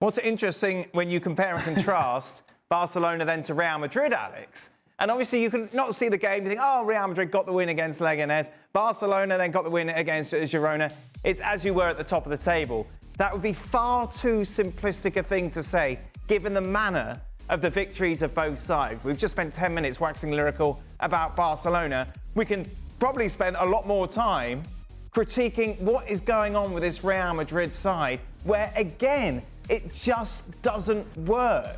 What's interesting when you compare and contrast Barcelona then to Real Madrid, Alex, and obviously you can not see the game, you think, oh, Real Madrid got the win against Leganes, Barcelona then got the win against Girona. It's as you were at the top of the table. That would be far too simplistic a thing to say, given the manner of the victories of both sides. We've just spent 10 minutes waxing lyrical about Barcelona. We can probably spend a lot more time critiquing what is going on with this Real Madrid side, where, again, it just doesn't work.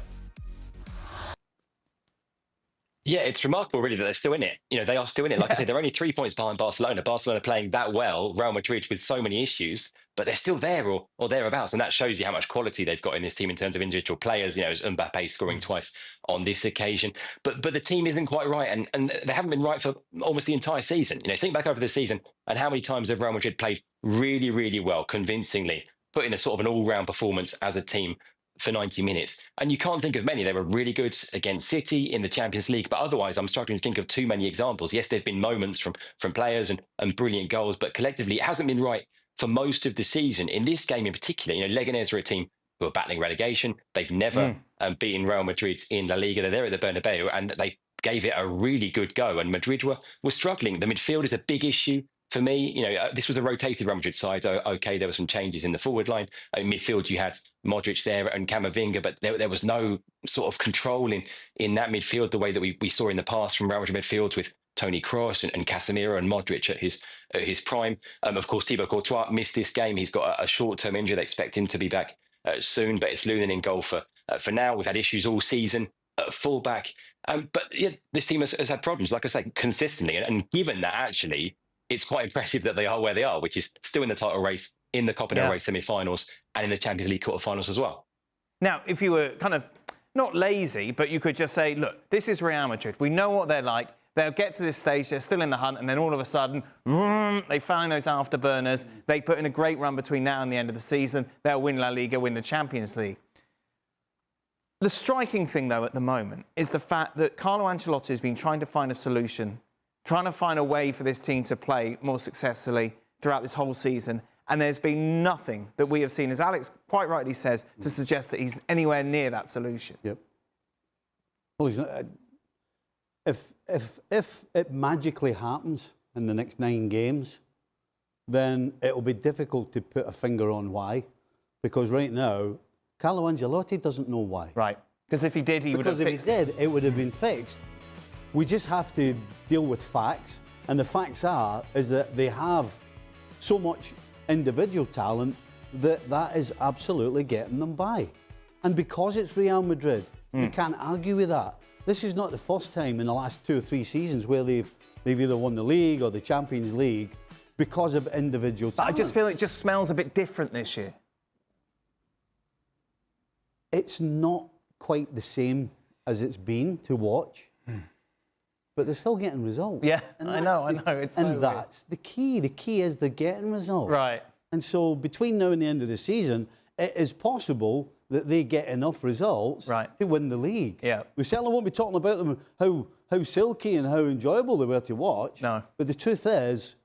Yeah, it's remarkable, really, that they're still in it. You know, they are still in it. Like I said, they're only 3 points behind Barcelona. Barcelona playing that well, Real Madrid with so many issues, but they're still there or thereabouts. And that shows you how much quality they've got in this team in terms of individual players. You know, Mbappe scoring twice on this occasion. But the team isn't quite right. And they haven't been right for almost the entire season. You know, think back over the season and how many times have Real Madrid played really, really well, convincingly, put in a sort of an all-round performance as a team for 90 minutes. And you can't think of many. They were really good against City in the Champions League, but otherwise I'm struggling to think of too many examples. Yes, there've been moments from players and brilliant goals, but collectively it hasn't been right for most of the season. In this game in particular, you know, Leganes are a team who are battling relegation. They've never beaten Real Madrid in La Liga. They're there at the Bernabeu, and they gave it a really good go. And Madrid were struggling. The midfield is a big issue. For me, you know, this was a rotated Real Madrid side. Okay, there were some changes in the forward line. In midfield, you had Modric there and Camavinga, but there was no sort of control in that midfield the way that we saw in the past from Real Madrid midfields with Toni Kroos and Casemiro and Modric at his prime. Of course, Thibaut Courtois missed this game. He's got a short-term injury. They expect him to be back soon, but it's Lunin in goal for now. We've had issues all season at fullback. But yeah, this team has had problems, like I say, consistently. And given that, actually, it's quite impressive that they are where they are, which is still in the title race, in the Copa del Rey semi-finals, and in the Champions League quarter-finals as well. Now, if you were kind of not lazy, but you could just say, look, this is Real Madrid. We know what they're like. They'll get to this stage, they're still in the hunt, and then all of a sudden, they find those afterburners. They put in a great run between now and the end of the season. They'll win La Liga, win the Champions League. The striking thing, though, at the moment is the fact that Carlo Ancelotti has been trying to find a solution, trying to find a way for this team to play more successfully throughout this whole season. And there's been nothing that we have seen, as Alex quite rightly says, to suggest that he's anywhere near that solution. Yep. Well, he's not, if it magically happens in the next 9 games, then it'll be difficult to put a finger on why. Because right now, Carlo Ancelotti doesn't know why. Right. Because if he did, he would have fixed it. Because if he did, it would have been fixed. We just have to deal with facts, and the facts is that they have so much individual talent that is absolutely getting them by. And because it's Real Madrid, you can't argue with that. This is not the first time in the last 2 or 3 seasons where they've either won the league or the Champions League because of individual talent. I just feel it just smells a bit different this year. It's not quite the same as it's been to watch. But they're still getting results. Yeah, I know. It's so weird. That's the key. The key is they're getting results. Right. And so between now and the end of the season, it is possible that they get enough results to win the league. Yeah. We certainly won't be talking about them how silky and how enjoyable they were to watch. No. But the truth is,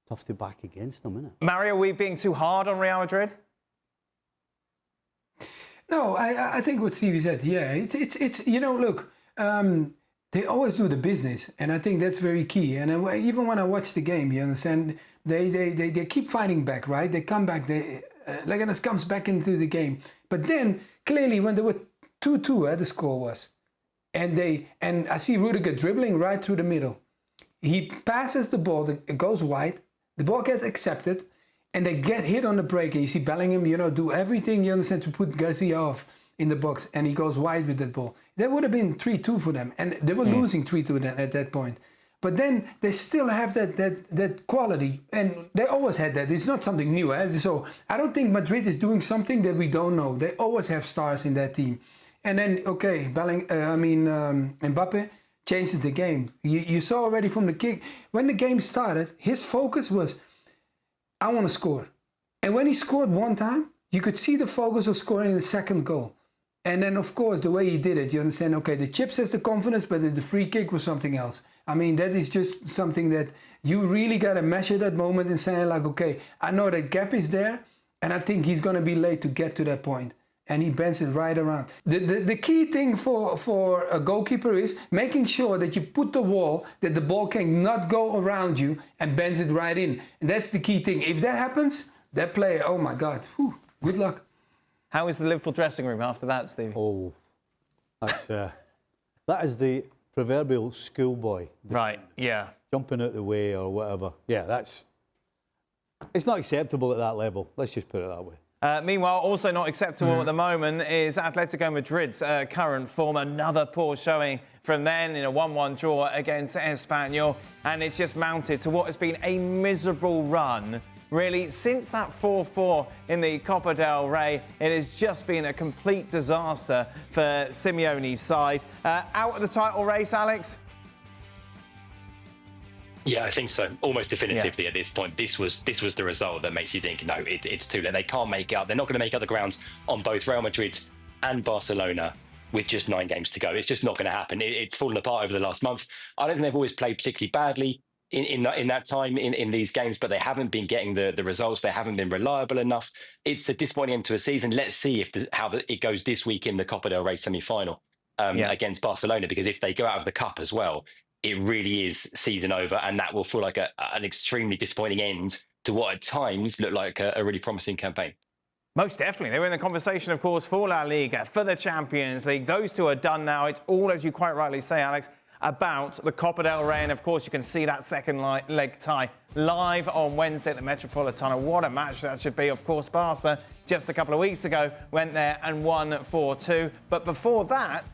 tough to back against them, isn't it? Mario, are we being too hard on Real Madrid? No, I think what Stevie said. Yeah, it's you know, look. They always do the business, and I think that's very key. And even when I watch the game, you understand, they keep fighting back, right? They come back, Leganes comes back into the game. But then, clearly, when they were 2-2, the score was, and I see Rudiger dribbling right through the middle. He passes the ball, it goes wide, the ball gets accepted, and they get hit on the break. And you see Bellingham, you know, do everything, you understand, to put Garcia off in the box, and he goes wide with that ball. That would have been 3-2 for them, and they were losing 3-2 at that point. But then they still have that quality, and they always had that. It's not something new. So I don't think Madrid is doing something that we don't know. They always have stars in that team. And then, okay, Mbappe changes the game. You saw already from the kick, when the game started, his focus was, I want to score. And when he scored one time, you could see the focus of scoring the second goal. And then, of course, the way he did it, you understand, okay, the chips has the confidence, but the free kick was something else. I mean, that is just something that you really got to measure that moment and saying like, okay, I know that gap is there, and I think he's going to be late to get to that point. and he bends it right around. The key thing for a goalkeeper is making sure that you put the wall, that the ball cannot go around you and bends it right in. And that's the key thing. If that happens, that player, oh my God, whew, good luck. How is the Liverpool dressing room after that, Stevie? Oh, that's, that is the proverbial schoolboy. Right, yeah. Jumping out the way or whatever. Yeah, it's not acceptable at that level. Let's just put it that way. Meanwhile, also not acceptable at the moment is Atletico Madrid's current form. Another poor showing from them in a 1-1 draw against Espanyol. And it's just mounted to what has been a miserable run. Really, since that 4-4 in the Copa del Rey, it has just been a complete disaster for Simeone's side. Out of the title race, Alex? Yeah, I think so. Almost definitively at this point. This was the result that makes you think, no, it's too late. They can't make it up. They're not going to make up the grounds on both Real Madrid and Barcelona with just 9 games to go. It's just not going to happen. It's fallen apart over the last month. I don't think they've always played particularly badly in that time in these games, but they haven't been getting the results. They haven't been reliable enough. It's a disappointing end to a season. Let's see how it goes this week in the Copa del Rey semi-final against Barcelona, because if they go out of the cup as well, it really is season over, and that will feel like an extremely disappointing end to what at times looked like a really promising campaign. Most definitely. They were in the conversation, of course, for La Liga, for the Champions League. Those two are done now. It's all, as you quite rightly say, Alex, about the Copa del Rey. And, of course, you can see that second leg tie live on Wednesday at the Metropolitano. What a match that should be. Of course, Barca, just a couple of weeks ago, went there and won 4-2. But before that,